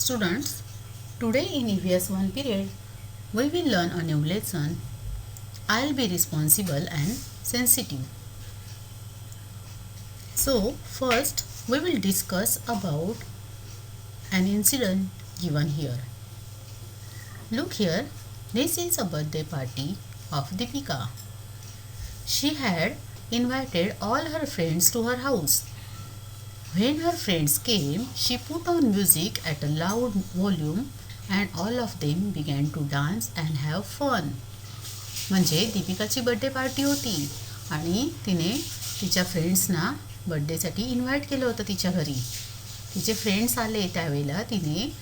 Students, today in EVS 1 period, we will learn a new lesson. I'll be responsible and sensitive. So, first we will discuss about an incident given here. Look here, this is a birthday party of Deepika. She had invited all her friends to her house. When her friends came, she put on music at a loud volume and all of them began to dance and have fun. म्हणजे दीपिकाची birthday party होती आणि तिने तिच्या फ्रेंड्सना बर्थडेसाठी invite केलं होतं तिच्या घरी. तिचे फ्रेंड्स आले त्यावेळेला तिने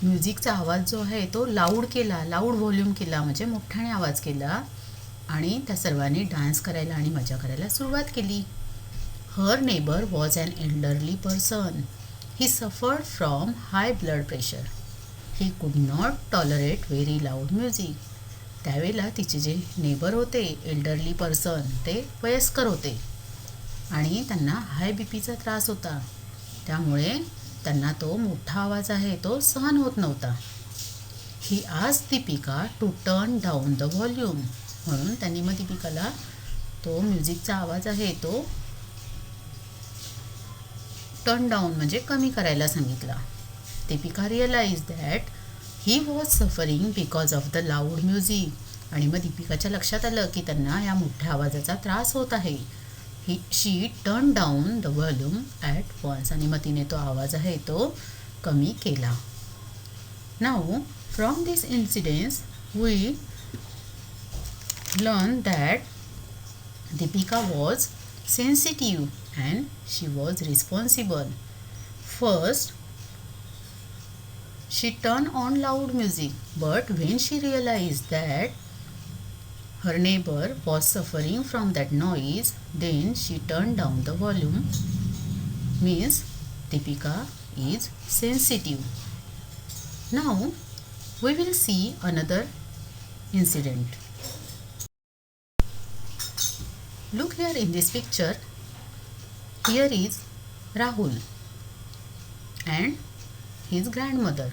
म्युझिकचा आवाज जो आहे तो लाऊड व्हॉल्यूम केला म्हणजे मोठ्याने आवाज केला आणि त्या सर्वांनी डान्स करायला आणि मजा करायला सुरुवात केली. Her neighbor was an elderly person. He suffered from high blood pressure. He could not tolerate very loud music. त्यावेळेला तिचे जे नेबर होते एल्डरली पर्सन ते वयस्कर होते आणि त्यांना हाय बीपीचा त्रास होता. त्यामुळे त्यांना तो मोठा आवाज आहे तो सहन होत नव्हता. He asked Deepika to turn down the volume. म्हणून त्यांनी मग दीपिकाला तो म्युझिकचा आवाज आहे तो टर्न डाऊन म्हणजे कमी करायला सांगितला. Deepika realise that he was suffering because of the loud music आणि मग दीपिकाच्या लक्षात आलं की त्यांना या मोठ्या आवाजाचा त्रास होत आहे. She turn down the volume at once आणि मग तिने तो आवाज आहे तो कमी केला. Now from this incidents we learn that Deepika was sensitive and she was responsible. First, she turned on loud music, but when she realized that her neighbor was suffering from that noise, then she turned down the volume. Means Deepika is sensitive. Now we will see another incident. Look here in this picture. Here is Rahul and his grandmother.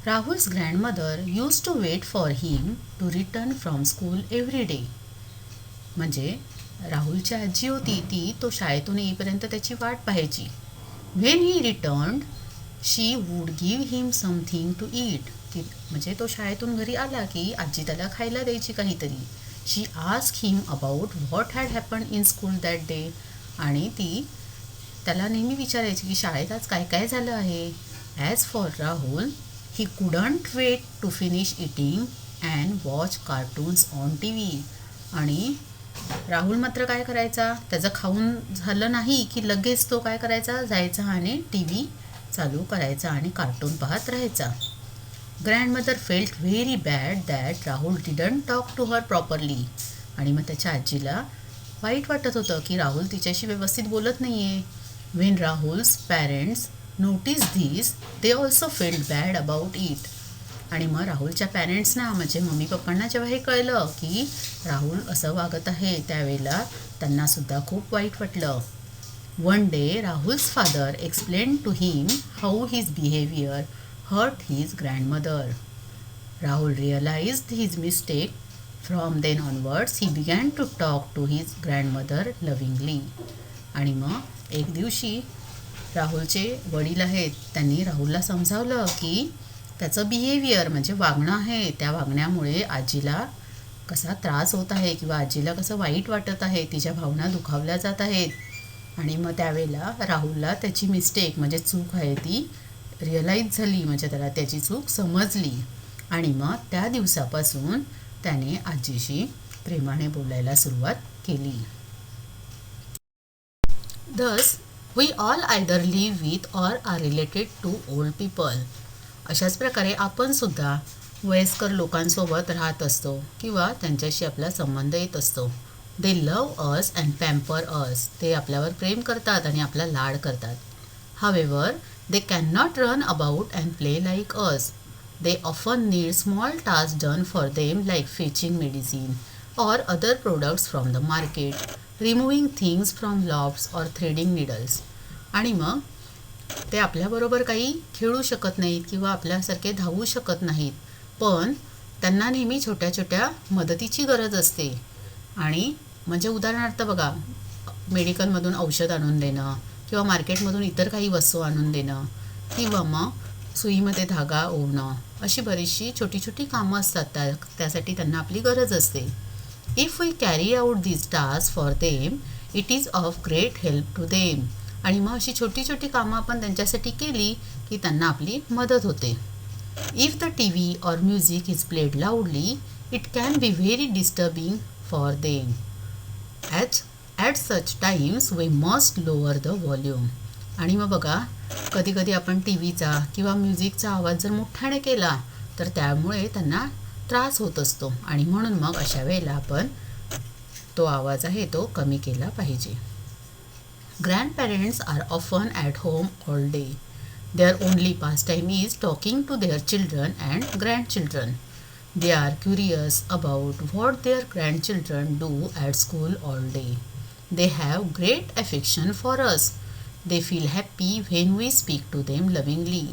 Rahul's grandmother used to wait for him to return from school every day. म्हणजे राहुलची आजी होती ती तो शाळेतून येईपर्यंत त्याची वाट पाहायची. When he returned, she would give him something to eat. म्हणजे तो शाळेतून घरी आला की आजी त्याला खायला द्यायची काहीतरी. She asked him about what had happened in school that day. आणि ती त्याला नेहमी विचारायची की शाळेत आज काय काय झालं आहे. As for Rahul, he couldn't wait to finish eating and watch cartoons on TV. आणि राहुल मात्र काय करायचा त्याचं खाऊन झालं नाही की लगेच तो काय करायचा जायचा आणि TV चालू करायचा आणि कार्टून पाहत राहायचा. Grandmother felt very bad that Rahul didn't talk to her properly. आणि मग त्याच्या आजीला वाईट वाटत होतं की राहुल तिच्याशी व्यवस्थित बोलत नाही आहे. When Rahul's parents noticed this, they also felt bad about it. आणि मग राहुलच्या पॅरेंट्सना म्हणजे मम्मी पप्पांना जेव्हा हे कळलं की राहुल असं वागत आहे त्यावेळेला त्यांनासुद्धा खूप वाईट वाटलं. One day, Rahul's father explained to him how his behavior hurt his grandmother. Rahul realized his mistake. From then onwards, he began to talk to his grandmother lovingly. आणि मग एक दिवशी राहुलचे वडील आहेत त्यांनी राहुलला समजावलं की त्याचं बिहेवियर म्हणजे वागणं आहे त्या वागण्यामुळे आजीला कसा त्रास होत आहे किंवा आजीला कसं वाईट वाटत आहे तिच्या भावना दुखावल्या जात आहेत. आणि मग त्यावेळेला राहुलला त्याची मिस्टेक म्हणजे चूक आहे ती रिअलाईज झाली म्हणजे त्याला त्याची चूक समजली आणि मग त्या दिवसापासून त्याने आजीशी प्रेमाने बोलायला सुरुवात केली. Thus, we all either live with or are related to old people. अशाच प्रकारे आपण सुद्धा वयस्कर लोकांसोबत राहत असतो किंवा त्यांच्याशी आपला संबंध येत असतो. They love us and pamper us. ते आपल्यावर प्रेम करतात आणि आपला लाड करतात. However, they cannot run about and play like us. They often need small tasks done for them like fetching medicine or other products from the market, removing things from lofts or threading needles. आणि मग ते आपल्याबरोबर काही खेळू शकत नाहीत किंवा आपल्यासारखे धावू शकत नाहीत, पण त्यांना नेहमी छोट्या छोट्या मदतीची गरज असते. आणि म्हणजे उदाहरणार्थ बघा, मेडिकलमधून औषध आणून देणं किंवा मार्केटमधून इतर काही वस्तू आणून देणं किंवा मग सुईमध्ये धागा ओवणं, अशी बरीचशी छोटी छोटी कामं असतात, त्यासाठी त्यांना आपली गरज असते. If we carry out these task for them, it is of great help to them. आणि मग अशी छोटी छोटी कामं आपण त्यांच्यासाठी केली की त्यांना आपली मदत होते. If the T V or music is played loudly, it can be very disturbing for them. At such times we must lower the volume. आणि मग बघा, कधी कधी आपण टी व्हीचा किंवा म्युझिकचा आवाज जर मोठ्याने केला तर त्यामुळे त्यांना त्रास होत असतो, आणि म्हणून मग अशा वेळेला आपण तो आवाज आहे तो कमी केला पाहिजे. Grandparents are often at home all day. Their only pastime is talking to their children and grandchildren. They are curious about what their grandchildren do at school all day. They have great affection for us. They feel happy when we speak to them lovingly.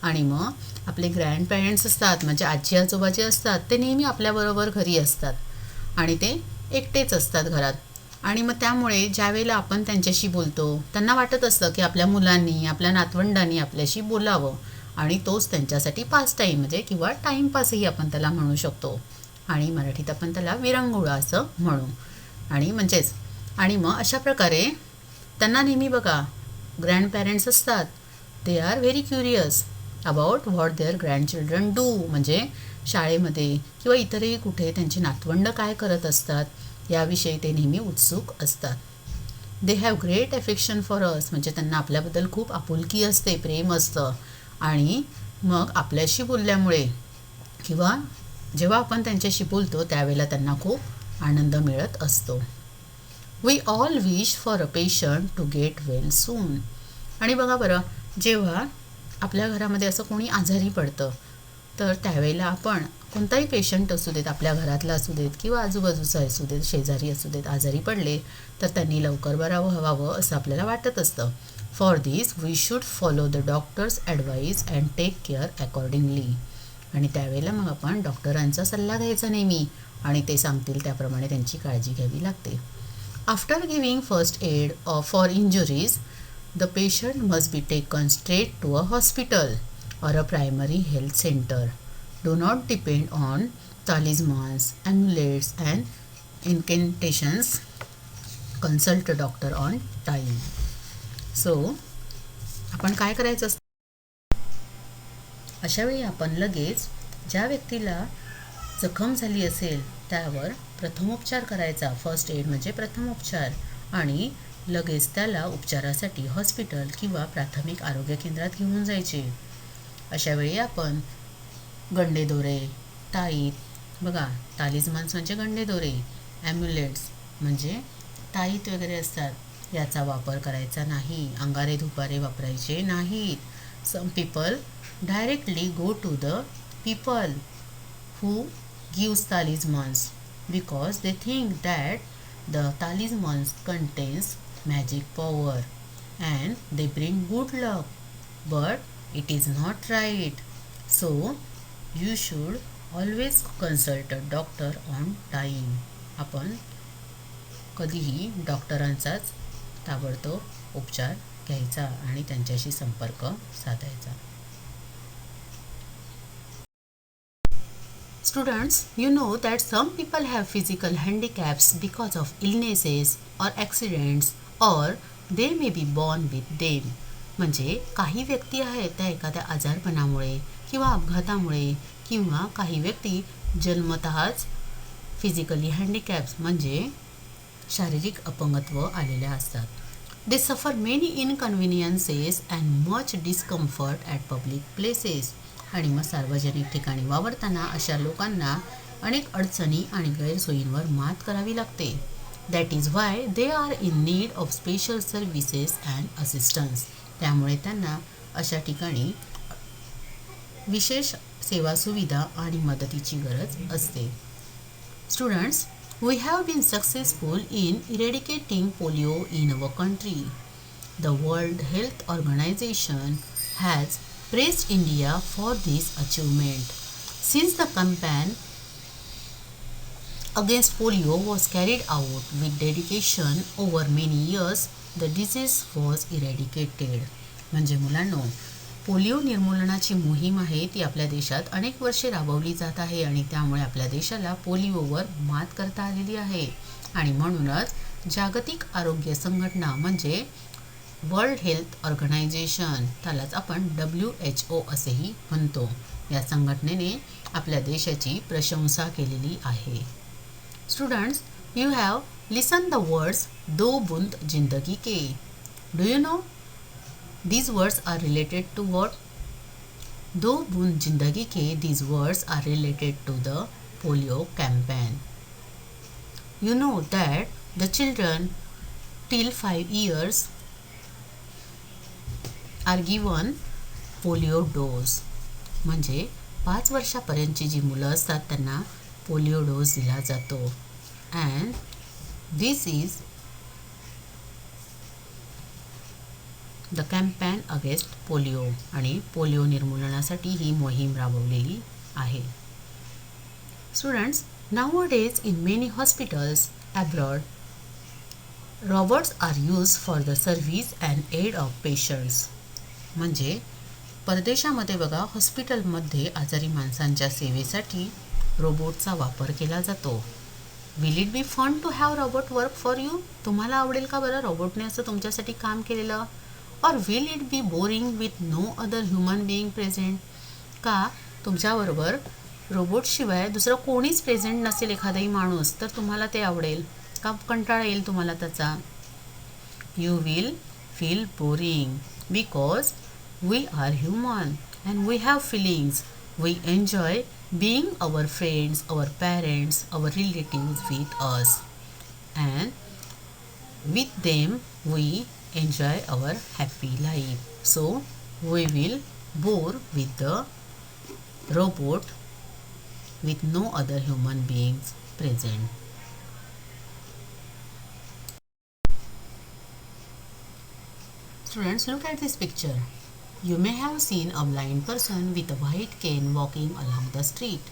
आणि मग आपले grandparents असतात, म्हणजे आजी आजोबा जे असतात ते नेहमी आपल्याबरोबर घरी असतात आणि ते एकटेच असतात घरात. आणि मग त्यामुळे ज्यावेळेला आपण त्यांच्याशी बोलतो त्यांना वाटत असतं की आपल्या मुलांनी, आपल्या नातवंडांनी आपल्याशी बोलावं, आणि तोच त्यांच्यासाठी पास टाईम म्हणजे किंवा टाईमपासही आपण त्याला म्हणू शकतो, आणि मराठीत आपण त्याला विरंगुळा असं म्हणू. आणि मग अशा प्रकारे त्यांना नेहमी बघा, ग्रँडपेरेंट्स असतात, they are very curious about what their grandchildren do, म्हणजे शाळेमध्ये किंवा इतरही कुठे त्यांची नातवंड काय करत असतात याविषयी ते नेहमी उत्सुक असतात. They have great affection for us, म्हणजे त्यांना आपल्याबद्दल खूप आपुलकी असते, प्रेम असतं, आणि मग आपल्याशी बोलल्यामुळे किंवा जेव्हा आपण त्यांच्याशी बोलतो त्यावेळेला त्यांना खूप आनंद मिळत असतो. We all wish for a patient to get well soon. आणि बघा बरं, जेव्हा आपल्या घरामध्ये असं कोणी आजारी पडतं तर त्यावेळेला आपण कोणताही पेशंट असू देत, आपल्या घरातला असू देत किंवा आजूबाजूचा असू देत, शेजारी असू देत, आजारी पडले तर त्यांनी लवकर बरं व्हावं असं आपल्याला वाटत असतं. For this we should follow the doctor's advice and take care accordingly. आणि त्यावेळेला मग आपण डॉक्टरांचा सल्ला घ्यायचा नेहमी, आणि ते सांगतील त्याप्रमाणे त्यांची काळजी घ्यावी लागते. After giving first aid for injuries, the patient must be taken straight to a hospital or a primary health center. Do not depend on talismans, amulets and incantations. Consult a doctor on time. So, आपण काय करायचं असतं, अशा वेळी आपण लगेच ज्या व्यक्तीला जखम झाली असेल त्यावर प्रथमोपचार करायचा. फर्स्ट एड म्हणजे प्रथमोपचार, आणि लगेच त्याला उपचारासाठी हॉस्पिटल किंवा प्राथमिक आरोग्य केंद्रात घेऊन जायचे. अशा वेळी आपण गंडेदोरे, ताईत, बघा तालिस्मान्स म्हणजे गंडेदोरे, ॲम्युलेट्स म्हणजे ताईत वगैरे असतात, याचा वापर करायचा नाही. अंगारे धुपारे वापरायचे नाहीत. Some people directly go to the people who gives talismans because they think that the talismans contains magic power and they bring good luck, but it is not right. So you should always consult a doctor on time. आपण कधीही डॉक्टरांचाच ताबडतोब उपचार घ्यायचा आणि त्यांच्याशी संपर्क साधायचा. Students, you know that some people have physical handicaps because of illnesses or accidents, or they may be born with them. म्हणजे काही व्यक्ती आहेत त्या एखाद्या आजारपणामुळे किंवा अपघातामुळे, किंवा काही व्यक्ती जन्मतःच फिजिकली हँडिकॅप्स म्हणजे शारीरिक अपंगत्व आलेल्या असतात. They suffer many inconveniences and much discomfort at public places. आणि मग सार्वजनिक ठिकाणी वावरताना अशा लोकांना अनेक अडचणी आणि गैरसोयींवर मात करावी लागते. That is why they are in need of special services and assistance. त्यामुळे त्यांना अशा ठिकाणी विशेष सेवा सुविधा आणि मदतीची गरज असते. Students, we have been successful in eradicating polio in our country. the World Health Organization has praised India for this achievement. Since the campaign against polio was carried out with dedication over many years, the disease was eradicated. म्हणजे मुलांनो, polio निर्मूलनाची मोहीम आहे ती आपल्या देशात अनेक वर्षे राबवली जात आहे आणि त्यामुळे आपल्या देशाला पोलिओवर मात करता आलेली आहे. आणि म्हणूनच जागतिक आरोग्य संघटना म्हणजे वर्ल्ड हेल्थ ऑर्गनायझेशन, त्यालाच आपण WHO असेही म्हणतो, या संघटनेने आपल्या देशाची प्रशंसा केलेली आहे. Students, you have listened the words दो बूंद जिंदगी के. Do you know these words are related to what? दो बूंद जिंदगी के, these words are related to the polio campaign. You know that the children till 5 years are given polio dose. म्हणजे 5 वर्षापर्यंतची जी मुलं असतात त्यांना polio dose दिला जातो. And this is the campaign against polio. आणि polio निर्मूलनासाठी ही मोहीम राबवलेली आहे. Students, nowadays in many hospitals abroad robots are use for the service and aid of patients. म्हणजे परदेशामध्ये बघा हॉस्पिटलमध्ये आजारी माणसांच्या सेवेसाठी रोबोटचा वापर केला जातो. Will it be fun to have robot work for you? तुम्हाला आवडेल का बरं रोबोटने असं तुमच्यासाठी काम केलेलं? Or will it be boring with no other human being present? का तुमच्याबरोबर रोबोटशिवाय दुसरं कोणीच प्रेझेंट नसेल एखादाही माणूस तर तुम्हाला ते आवडेल का कंटाळा येईल तुम्हाला त्याचा? You will feel boring because we are human and we have feelings. We enjoy being our friends, our parents, our relatives with us, and with them we enjoy our happy life. So we will bore with the robot with no other human beings present. Students, look at this picture. You may have seen a blind person with a white cane walking along the street.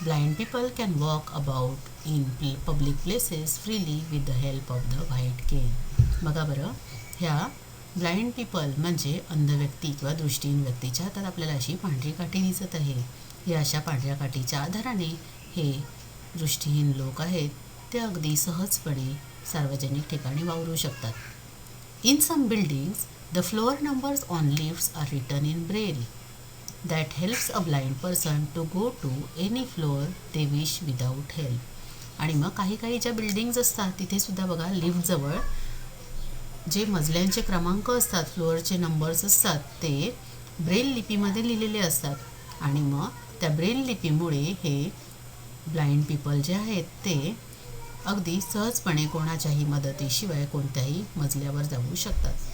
Blind people can walk about in public places freely with the help of the white cane. बघा बरं, ह्या blind people म्हणजे अंध व्यक्ती किंवा दृष्टीहीन व्यक्तीच्या हातात आपल्याला अशी पांढरी काठी दिसत आहे. या अशा पांढऱ्या काठीच्या आधाराने हे दृष्टीहीन लोक आहेत ते अगदी सहजपणे सार्वजनिक ठिकाणी वावरू शकतात. In some buildings, the floor numbers on lifts are written in braille. That helps a blind person to go to any floor they wish without help. आणि मग काही ज्या बिल्डिंग्स असतात तिथे सुद्धा बघा लिफ्टजवळ जे मजल्यांचे क्रमांक असतात, फ्लोअरचे नंबर्स असतात ते ब्रेल लिपीमध्ये लिहिलेले असतात. आणि मग त्या ब्रेल लिपीमुळे हे ब्लाइंड पीपल जे आहेत ते अगदी सहजपणे कोणाच्याही मदतीशिवाय कोणत्याही मजल्यावर जाऊ शकतात.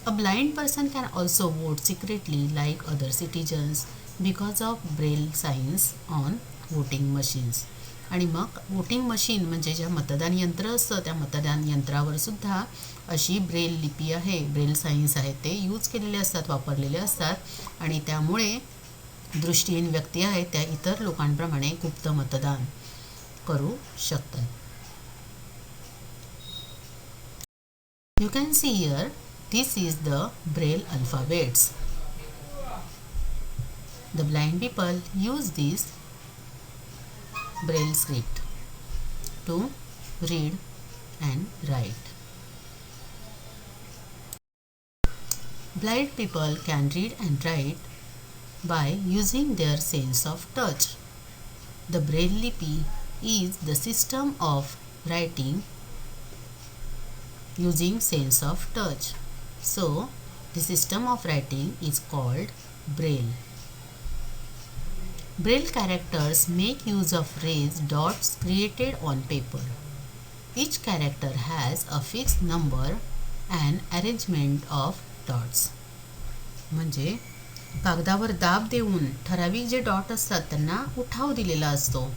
A blind person can also vote secretly like other citizens because of braille signs on voting machines. आणि मग वोटिंग मशीन म्हणजे ज्या मतदान यंत्र असतं त्या मतदान यंत्रावर सुद्धा अशी ब्रेल लिपी आहे, ब्रेल सायन्स आहेत ते यूज केलेले असतात, वापरलेले असतात. आणि त्यामुळे दृष्टीहीन व्यक्ती आहेत त्या इतर लोकांप्रमाणे गुप्त मतदान करू शकतात. You can see here, this is the braille alphabets. The blind people use this braille script to read and write. Blind people can read and write by using their sense of touch. The braille lipi is the system of writing using sense of touch. So, the system of writing is called braille. Braille characters make use of raised dots created on paper. Each character has a fixed number and arrangement of dots. म्हणजे कागदावर दाब देऊन ठराविक J dot असतात त्यांना उठाव दिलेला असतो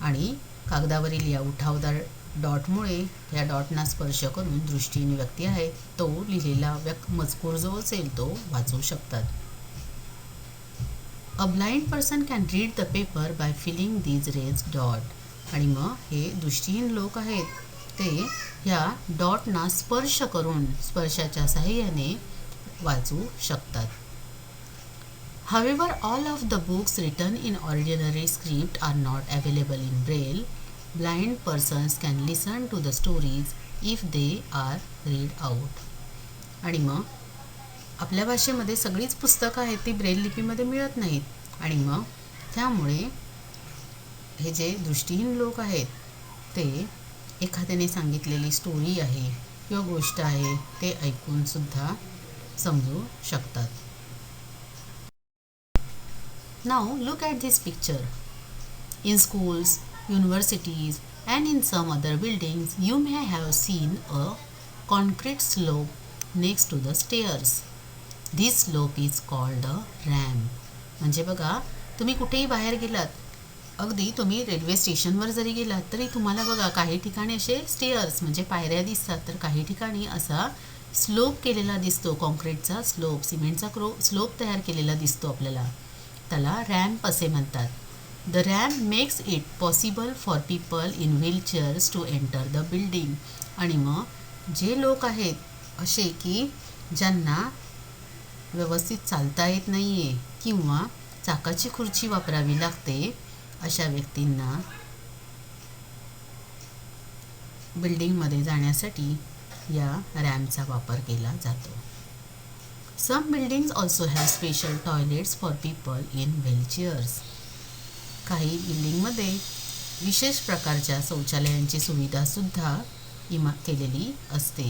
आणि कागदावरील या उठावदार डॉटमुळे या डॉटना स्पर्श करून दृष्टीहीन व्यक्ती आहे तो लिहिलेला मजकूर जो असेल तो वाचू शकतात. A blind person can read the paper bye feeling these raise dot. आणि मग हे दृष्टीहीन लोक आहेत ते ह्या डॉटना स्पर्श करून स्पर्शाच्या साहाय्याने वाचू शकतात. However, all of the books written in ordinary script are not available in Braille. Blind persons can listen to the stories if they are read out. आणि मग आपल्या भाषेमध्ये सगळीच पुस्तकं आहेत ती ब्रेल लिपीमध्ये मिळत नाहीत आणि मग त्यामुळे हे जे दृष्टीहीन लोक आहेत ते एखाद्याने सांगितलेली स्टोरी आहे किंवा गोष्ट आहे ते ऐकून सुद्धा समजू शकतात. Now look at this picture. In schools, universities and in some other buildings you may have seen a concrete slope next to the stairs. This slope is called a ramp. म्हणजे बघा तुम्ही कुठेही बाहेर गेलात अगदी तुम्ही रेल्वे स्टेशनवर जरी गेलात तरी तुम्हाला बघा काही ठिकाणी असे स्टेअर्स म्हणजे पायऱ्या दिसतात तर काही ठिकाणी असा स्लोप केलेला दिसतो कॉन्क्रीटचा स्लोप सिमेंटचा स्लोप तयार केलेला दिसतो आपल्याला त्याला रॅम्प असे म्हणतात. The ramp makes it possible for people in wheelchairs to enter the building. आणि मग जे लोक आहेत असे की ज्यांना व्यवस्थित चालता येत नाही आहे किंवा चाकाची खुर्ची वापरावी लागते अशा व्यक्तींना बिल्डिंगमध्ये जाण्यासाठी या रॅम्पचा वापर केला जातो. Some buildings also have special toilets for people in wheelchairs. काही बिल्डिंगमध्ये विशेष प्रकारच्या शौचालयांची सुविधा सुद्धा केलेली असते.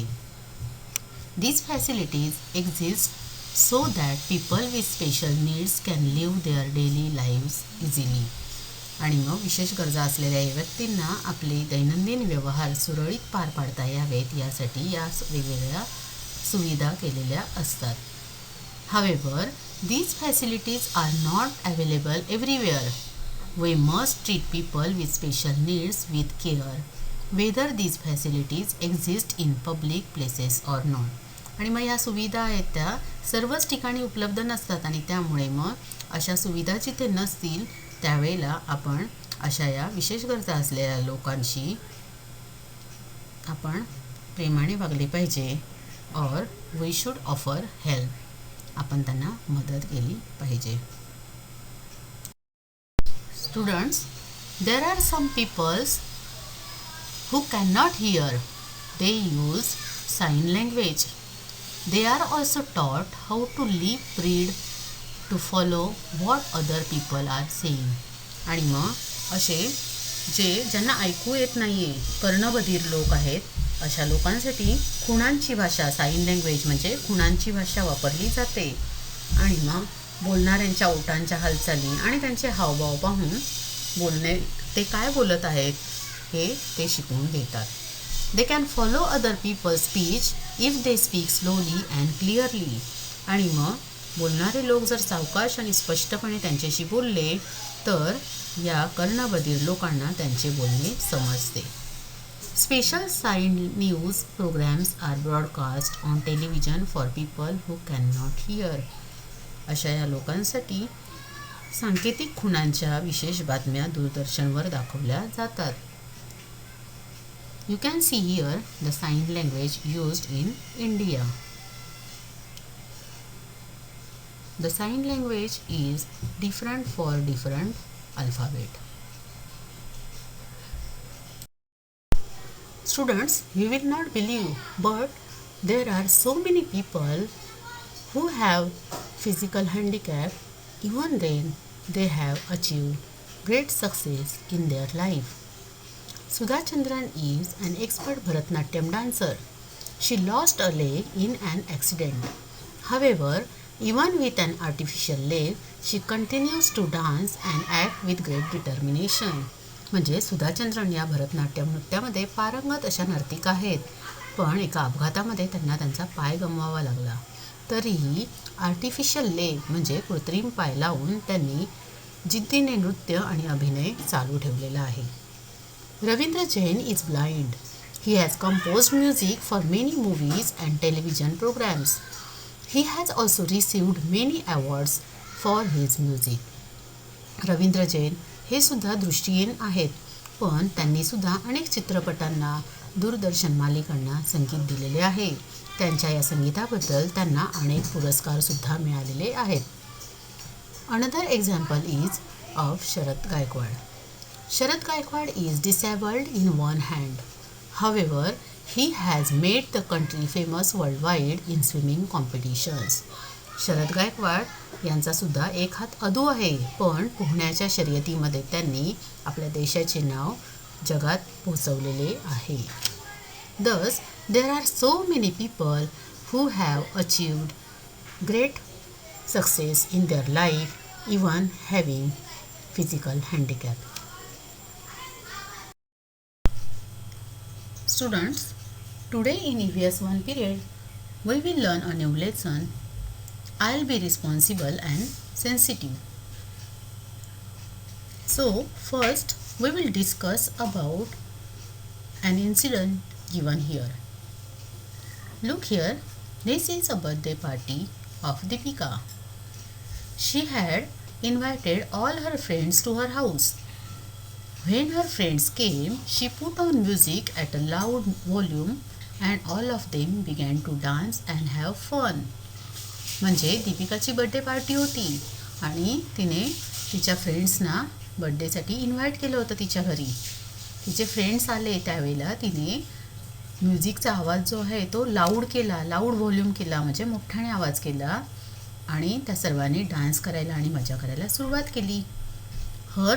These facilities exist so that people with special needs can live their daily lives easily. आणि मग विशेष गरजा असलेल्या व्यक्तींना आपले दैनंदिन व्यवहार सुरळीत पार पाडता यावेत यासाठी या वेगवेगळ्या सुविधा केलेल्या असतात. However, these facilities are not available everywhere. We must treat people with special needs with care, whether these facilities exist in public places or not. आणि मग या सुविधा आहेत त्या सर्वच ठिकाणी उपलब्ध नसतात आणि त्यामुळे मग अशा सुविधा जिथे नसतील त्यावेळेला आपण अशा या विशेष गरजा असलेल्या लोकांशी आपण प्रेमाने वागले पाहिजे और वी शुड ऑफर हेल्प. आपण त्यांना मदत केली पाहिजे. Students, there are some peoples who cannot hear. They use sign language. They are also taught how to lip read to follow what other people are saying. आणि मग असे ज्यांना ऐकू येत नाही आहे कर्णबधीर लोक आहेत अशा लोकांसाठी खुणांची भाषा साइन लँग्वेज म्हणजे खुणांची भाषा वापरली जाते आणि मग बोलणाऱ्यांच्या ओठांच्या हालचाली आणि त्यांचे हावभाव पाहून बोलणे ते काय बोलत आहेत हे ते शिकवून देतात. They can follow other people speech if they speak slowly and clearly. आणि मग बोलणारे लोक जर सावकाश आणि स्पष्टपणे त्यांच्याशी बोलले तर या कर्णबधीर लोकांना त्यांचे बोलणे समजते. Special sign news programs are broadcast on television for people who cannot hear. अशा या लोकांसाठी सांकेतिक खुणांच्या विशेष बातम्या दूरदर्शनवर दाखवल्या जातात. You can see here the sign language used in India. The sign language is different for different alphabet. Students, you will not believe, but there are so many people who have physical handicap. Even then, they have achieved great success in their life. Sudha Chandran is an expert Bharatanatyam dancer. She lost a leg in an accident. However, even with an artificial leg, she continues to dance and act with great determination. म्हणजे सुधा चंद्रन या भरतनाट्यम नृत्यामध्ये पारंगत अशा नर्तिका आहेत पण एका अपघातामध्ये त्यांना त्यांचा पाय गमवावा लागला तरीही आर्टिफिशियल लेग म्हणजे कृत्रिम पाय लावून त्यांनी जिद्दीने नृत्य आणि अभिनय चालू ठेवलेला आहे. Ravindra Jain is blind. He has composed music for many movies and television programs. He has also received many awards for his music. Ravindra Jain हे सुद्धा दृष्टिहीन आहेत, पण त्यांनी सुद्धा अनेक चित्रपटांना, दूरदर्शन मालिकांना संगीत दिलेले आहे. त्यांच्या या संगीताबद्दल त्यांना अनेक पुरस्कार सुद्धा मिळालेले आहेत. Another example is of Sharad Gaikwad. Sharad Gaikwad is disabled in one hand. However, he has made the country famous worldwide in swimming competitions. Sharad Gaikwad यांचा सुद्धा एक हात अधू आहे, पण पोहण्याच्या शर्यतीमध्ये त्यांनी आपल्या देशाचे नाव जगात पोहोचवलेले आहे. Thus, there are so many people who have achieved great success in their life, even having physical handicap. Students, today in EVS 1 period, we will learn a new lesson. I'll be responsible and sensitive. So, first we will discuss about an incident given here. Look here, this is a birthday party of Deepika. She had invited all her friends to her house. When her friends came, she put on music at a loud volume and all of them began to dance and have fun. म्हणजे दीपिकाची birthday party होती आणि तिने तिच्या फ्रेंड्सना बर्थडेसाठी invite केलं होतं तिच्या घरी. तिचे फ्रेंड्स आले त्यावेळेला तिने म्युझिकचा आवाज जो आहे तो लाऊड केला, लाऊड व्हॉल्यूम केला, म्हणजे मोठ्याने आवाज केला आणि त्या सर्वांनी डान्स करायला आणि मजा करायला सुरुवात केली.